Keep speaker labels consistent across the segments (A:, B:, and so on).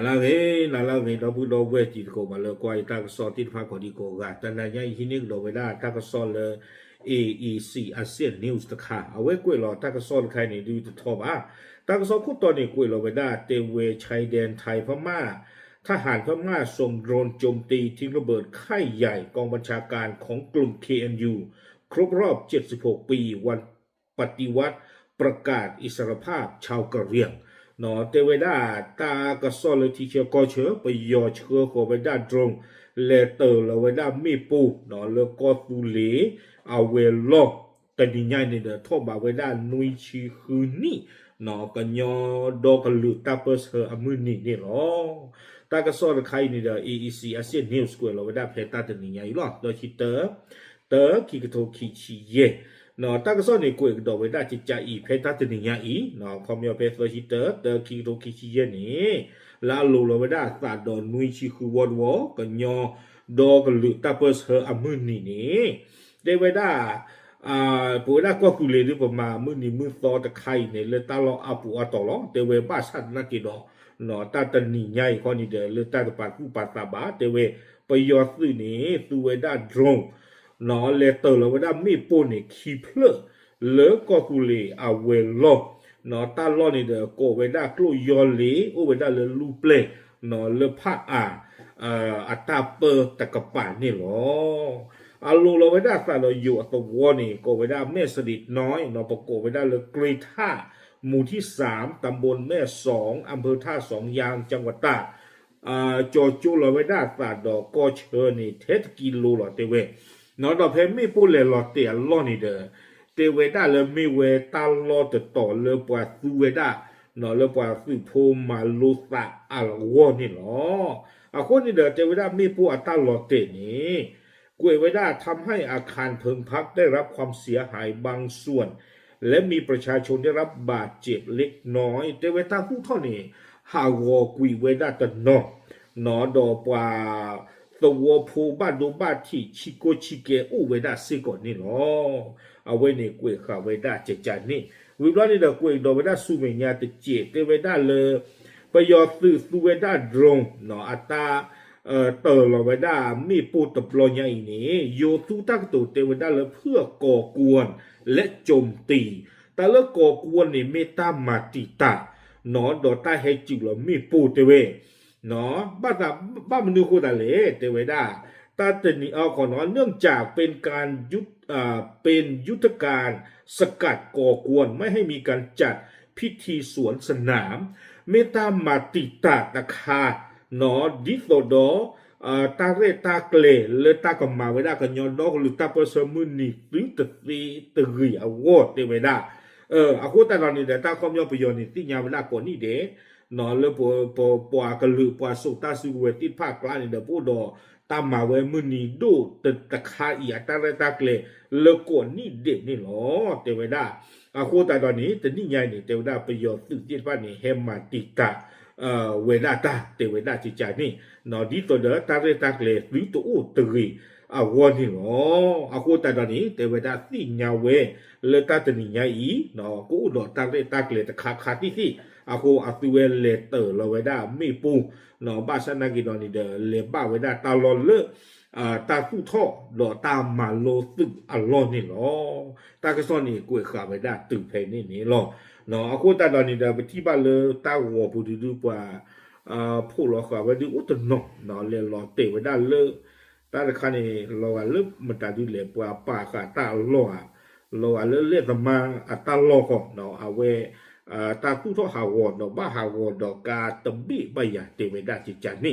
A: นาลาเวดอบุดอเวจิตโกมาเลกวยตากสอติพากอดีโกกาแต่นายฮินิกดอเวดาตากสอเล AEC อาเซียนนิวส์ตะค่ะเอาไว้กวยรอตากสอใครนี่ดูจะทอบตากสอพูดตอนนี้กวยรอเวดาเตเวชายแดนไทยพม่าทหารพม่าส่งโดรนโจมตีทิ้งระเบิดค่ายใหญ่กองบัญชาการของกลุ่ม KNU ครบรอบ76 ปีวันปฏิวัติประกาศอิสรภาพชาวกะเหรี่ยงเนาะเทวดาตากระสอเลยที่เชื่อก็เชื่อไปยอเชื่อขอไปด้านตรงเลเตอร์เราไว้ด้านมีปูเนาะแล้วก็ตุเลเอาเวลอกแต่ดีใหญ่เนี่ยเด้อทบาไว้ด้านนุยชีคืนนี่เนาะกันยอดอกลุตาเปอร์เซอร์อมือนี่นี่หรอตากระสอใครนี่เด้อ AEC อาเซียนนิวส์กวยเราไว้ด้านเพจตาแต่นี่ใหญ่หรอโดยที่เตอคิกโตคิชิเยเนาะตากระสอนี่กวยดอกไว้ด้านจิตใจอีเพจตาแต่นี่ใหญ่เนาะพอมีเอาเพจโดยที่เตอคิกโตคิชิเยนี่ลาลูเราไว้ด้านสาดอนนุยชีคือวอดวอกันยอดอกลุตาเปอร์เซอร์อมือนี่นี่เดไว้ด้าปูได้ก็คือเลยหรือประมาณมื้อนี้มื้อต่อตะไคร้เนี่ยเลยตาลออาปูอาตอลอเตเวบ้าชัดนักกิโดเนาะตาตะนี่ใหญ่ข้อนี้เด้อเลยตาตะปากูปาตาบาเตเวไปยอซื้อนี่ตูเวด้าดรงเนาะเลเตอร์แล้วเวด้ามีปูนี่คีเพลเลก็คือเลยอาเวลอเนาะตาลอนี่เด้อโกเวด้ากลุยอลีโอเวด้าเลยลูเปลเนาะเลพะอัตตาเปอร์ตะกะปานี่หรออาลูเราไว้ได้สารอยู่อัตวอนี่ก็ไว้ได้แม่สดิดน้อยเนาะประกอบไว้ได้เลยกรีท่าหมู่ที่3ตำบลแม่2อำเภอท่าสองยางจังหวัดตากจอจูเราไว้ได้สารดอกก็เชิญนี่เทศกิโลหลอเตเวเนาะดอกเพไม่พูดเลยหลอเตียล่อนี่เด้อเตเวได้เลยไม่เวตาลอต่อเลยปว่าซูเวได้เนาะเลยปว่าซูโพมาลูสะอัลวอนี่หรอคนนี่เด้อเตเวได้ไม่พูดอัตาลอเตนี่กวยไว้ได้ทำให้อาคารเพิงพักได้รับความเสียหายบางส่วนและมีประชาชนได้รับบาดเจ็บเล็กน้อยแต่เวลาผู้เท่านี้หาวกุยไว้ได้ตนอหนอดอปว่าตัวผู้บ้านดูบ้านที่ชิโกชิเกอูไว้ได้สิก่อนนี่หรอเอาไว้ในกวยข่าวไว้ได้เจจานี่วิบลานี่เดกวยดอไว้ได้สูเมียตเจแต่ไว้ได้เลยไปยอซื้อสูไว้ได้ดรงหนออัตราเตอเราไว้ได้มีปูตบลอยใหญ่นี้โยตุตักตุเตไว้ได้เลยเพื่อก่อกวนและโจมตีแต่เลิกก่อกวนนี่เมตามาติตาเนาะดอต้าให้จิเรามีปูเตเวเนาะบ้านมนุษย์คนอะไรเตไว้ได้ตาเตนี่เอาขอเนาะเนื่องจากเป็นการเป็นยุทธการสกัดก่อกวนไม่ให้มีการจัดพิธีสวนสนามเมตามาติตาตะคาเนาะดิโซโดตาเรตาเกลเลตากมาไว้ได้กันยอนดอกหรือตาเปอร์เซมุนีหรือตรีอวอดเตไว้ได้อากูแต่ตอนนี้แต่ตาคอมยอประโยชน์นี่ที่ยาเวลาก่อนนี่เด้เนาะเลยปัวกะลือปัวสุตาสุเวติภาคกลางนี่เด้อผู้ดอตามมาเวมุนีดูตะคาอีตาเรตาเกลเลก่อนนี่เด็นี่หรอเตไว้ได้อากูแต่ตอนนี้แต่นี่ใหญ่นี่เตไว้ได้ประโยชน์ซึ่งที่ว่านี่เฮมาติกาเวลาตาเตเวลาจิจานี่นอดีตัวเดอตาเรตาเกลหรือตัวอุตรีวันนี้เนาะอากูแต่ตอนนี้เตเวลาสิ่งยาเวเลตาตนิยาอีเนาะกูอุดตาเรตาเกลตะขาที่ที่อากูอัตเวเลเตอร์เราไว้ได้ไม่ปูเนาะบ้าชนากินอนี่เดอเลบ้าไว้ได้ตาลอนเลตาผู้ท่อดอตามาโลตึกอัลลอนี่เนาะตากระสอนนี่กูขาไว้ได้ตึกเพนี่นี่เนาะเนาะaku tak tahu ni dah tiba le tahu apa tu pa phu lo kha ba du ut no no le lo te ba da le ta de kha ni lo ga le ma ta du le pa kha ta lo le ta ma ta lo ko no a we ta tu tho ha wo no ba ha wo do ka ta bi ba ya te ba da chi chan ni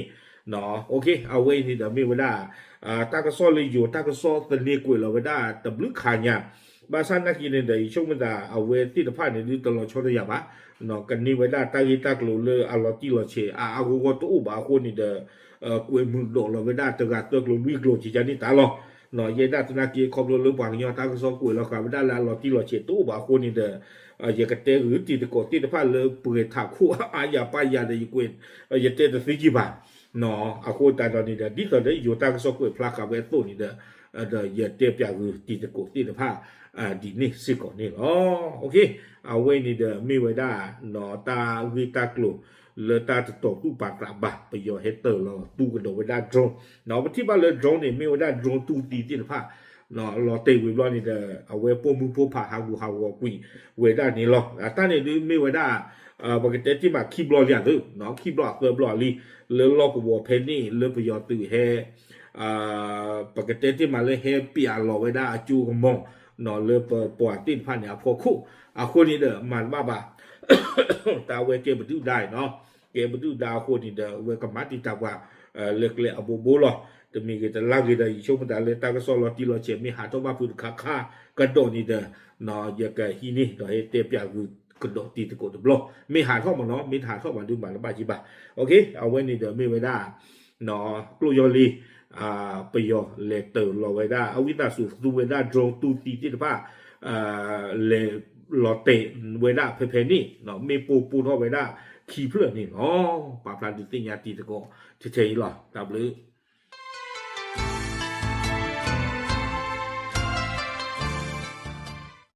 A: no okay a we ni da mi ba da ta ka so le yo ta ka so ta ni ku lo ba da ta blu kha nyaบาซันนักกินในช่วงเวลาเอาเวทีตะพานในตลอดช่วงระยะวะเนาะกันนี่เวลาตากีตากลูเลอลอติลอเชอากูก็ตู้บาคนนี่เดกวยมือโดเราเวลาตะกัดตะกลูวิกโลจิจานี่ตาลอเนาะเยดาตนักกีคอมโลเลบางยอตากซอกวยเราครับเวลาลอติลอเชตู้บาคนนี่เดเยกเตหรือตีตะกอตีตะพานเลเปื่อยถักคู่อายาปายาเดยกวยเยเตตะซิจิบาเนาะอากูตาตอนนี้เดดิตอนนี้อยู่ตากซอกวยพลากาเวตุนี่เดเยเตปยาคือตีตะกอตีตะพาดีนี่สิก่อนนี่โอเคเอาไว้นี่เดมีไว้ได้หนอตาวิตากลู เลตาจะตกตู้ปากกระบะไปยอเฮเตอร์เราตู้กระโดดไปได้โดรนเนาะที่บ้านเลยโดรนเนี่ยไม่ว่าได้โดรนตู้ตีที่ผ้าเนาะเราเตะวิบล้อนี่เด้อเอาไว้พวกมือพวกผ่าหาวัวกุยเวด้านี่หรอกแต่เนี่ยไม่ว่าได้ปกติที่มาคีบล้อเรียนด้วยเนาะคีบล้อเกือบล้อลีเลือล็อกวัวเพนนี่เลือไปยอตื่นเฮปกติที่มาเลยเฮเปียล้อไว้ได้จูกมองเนาะเลือปวดตีนพันเนี่ยพอคู่คนนี้เด้อมันบ้าแต่เวเกมดูได้เนาะเกมดูดาวคนนี้เด้อเวกับมาติตาว่าเลือกเลยอบูบูหรอจะมีกิจลากิจอีช่วงมันเลยตาก็สอนเราตีเราเชื่อมีหาตัวมาพูดค่ากระโดดนี่เด้อเนาะอย่าเกิดที่นี่เดี๋ยวให้เตะเปียคือกระโดดตีตะโกนตะบล็อกมีหาเข้ามาเนาะมีหาเข้ามาดูมาแล้วบ้าจีบ้าโอเคเอาไว้นี่เดี๋ยวไม่ไว้ได้เนาะกลูยอลีไปยอเลเตอร์เราไว้ได้เอาวิตาสูดูไว้ได้โดรตูตีที่ผ้าเลลอเตไว้ได้เพนี่เนาะมีปูเข้าไว้ได้ขี่เพื่อนนี่อ๋อปาพลันติญาตีตะโกเฉยๆหรอตับหรือ